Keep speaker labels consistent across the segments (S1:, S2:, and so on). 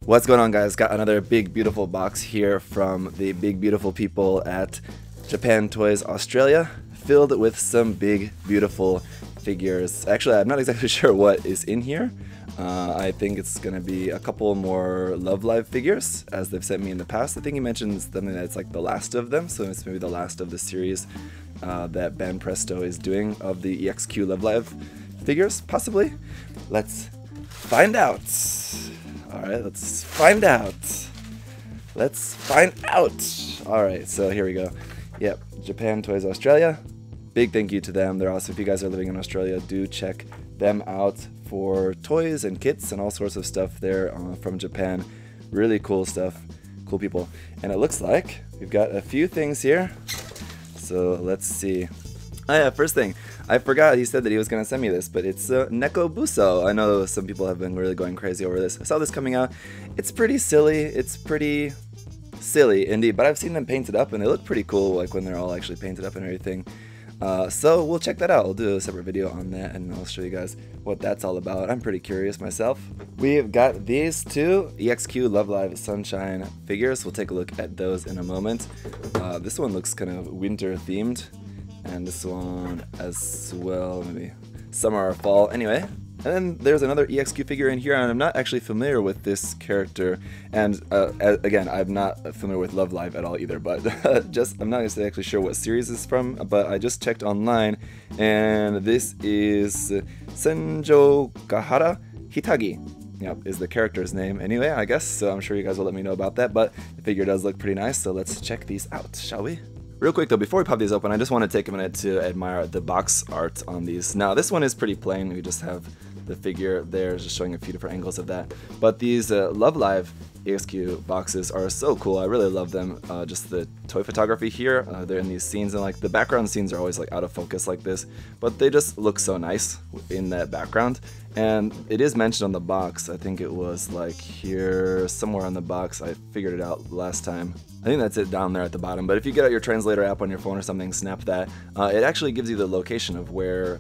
S1: What's going on, guys? Got another big beautiful box here from the big beautiful people at Japan Toys Australia, filled with some big beautiful figures. Actually, I'm not exactly sure what is in here. I think it's gonna be a couple more Love Live figures, as they've sent me in the past. I think he mentioned something that's like the last of them, so it's maybe the last of the series that Ben Presto is doing of the EXQ Love Live figures, possibly. Let's find out. Alright, let's find out. Let's find out. Alright, so here we go. Yep, Japan Toys Australia. Big thank you to them. They're awesome. If you guys are living in Australia, do check them out for toys and kits and all sorts of stuff there from Japan. Really cool stuff. Cool people. And it looks like we've got a few things here. So let's see. Oh yeah, first thing, I forgot he said that he was going to send me this, but it's Neko Buso. I know some people have been really going crazy over this. I saw this coming out. It's pretty silly. It's pretty silly indeed, but I've seen them painted up and they look pretty cool, like when they're all actually painted up and everything. So we'll check that out. I'll do a separate video on that and I'll show you guys what that's all about. I'm pretty curious myself. We've got these two EXQ Love Live Sunshine figures. We'll take a look at those in a moment. This one looks kind of winter themed. And this one as well, maybe summer or fall. Anyway, and then there's another EXQ figure in here, and I'm not actually familiar with this character. And again, I'm not familiar with Love Live at all either, but I'm not actually sure what series this is from, but I just checked online, and this is Senjo Gahara Hitagi. Yep, is the character's name anyway, I guess, so I'm sure you guys will let me know about that, but the figure does look pretty nice, so let's check these out, shall we? Real quick though, before we pop these open, I just want to take a minute to admire the box art on these. Now this one is pretty plain, we just have the figure there, just showing a few different angles of that. But these Love Live EXQ boxes are so cool, I really love them. Just the toy photography here, they're in these scenes, and like the background scenes are always like out of focus like this, but they just look so nice in that background. And it is mentioned on the box, I think it was like here, somewhere on the box, I figured it out last time. I think that's it down there at the bottom, but if you get out your translator app on your phone or something, snap that. It actually gives you the location of where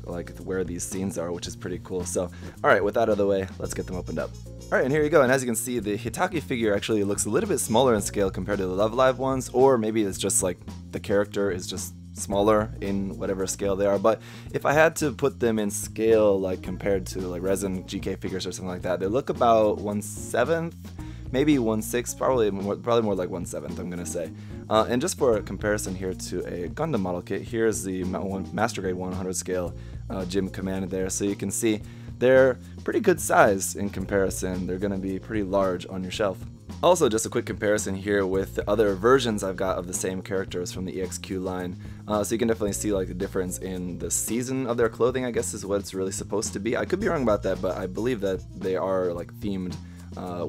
S1: these scenes are, which is pretty cool. So, alright, with that out of the way, let's get them opened up. Alright, and here you go, and as you can see, the Hitaki figure actually looks a little bit smaller in scale compared to the Love Live ones, or maybe it's just like the character is just smaller in whatever scale they are. But if I had to put them in scale, like compared to like resin GK figures or something like that, they look about 1/7, maybe 1/6, probably more like 1/7, I'm gonna say. And just for a comparison here to a Gundam model kit, here's the Master Grade 100 scale Jim Command there, so you can see they're pretty good size in comparison. They're gonna be pretty large on your shelf. Also, just a quick comparison here with the other versions I've got of the same characters from the EXQ line. So you can definitely see like the difference in the season of their clothing, I guess is what it's really supposed to be. I could be wrong about that, but I believe that they are like themed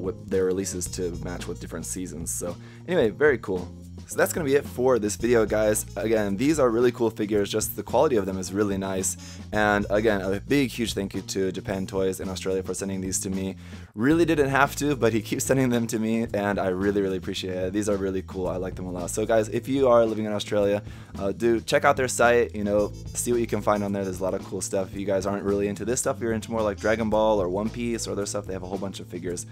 S1: with their releases to match with different seasons. So anyway, very cool. So that's going to be it for this video, guys. Again, these are really cool figures, just the quality of them is really nice. And again, a big, huge thank you to Japan Toys in Australia for sending these to me. Really didn't have to, but he keeps sending them to me, and I really, really appreciate it. These are really cool. I like them a lot. So guys, if you are living in Australia, do check out their site, you know, see what you can find on there. There's a lot of cool stuff. If you guys aren't really into this stuff, you're into more like Dragon Ball or One Piece or other stuff, they have a whole bunch of figures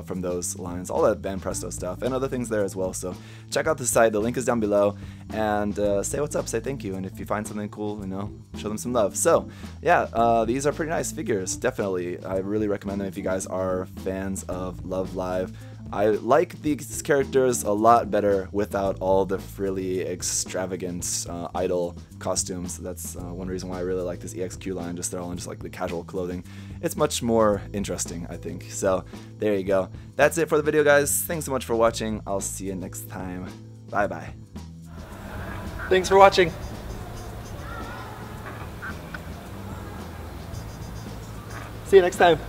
S1: from those lines, all that Ben Presto stuff, and other things there as well. So check out the site. The link is down below, and say what's up, say thank you, and if you find something cool, you know, show them some love. So yeah, these are pretty nice figures, definitely. I really recommend them if you guys are fans of Love Live. I like these characters a lot better without all the frilly, extravagant idol costumes. That's one reason why I really like this EXQ line, just they're all in just like the casual clothing. It's much more interesting, I think. So there you go. That's it for the video, guys. Thanks so much for watching. I'll see you next time. Bye bye.
S2: Thanks for watching. See you next time.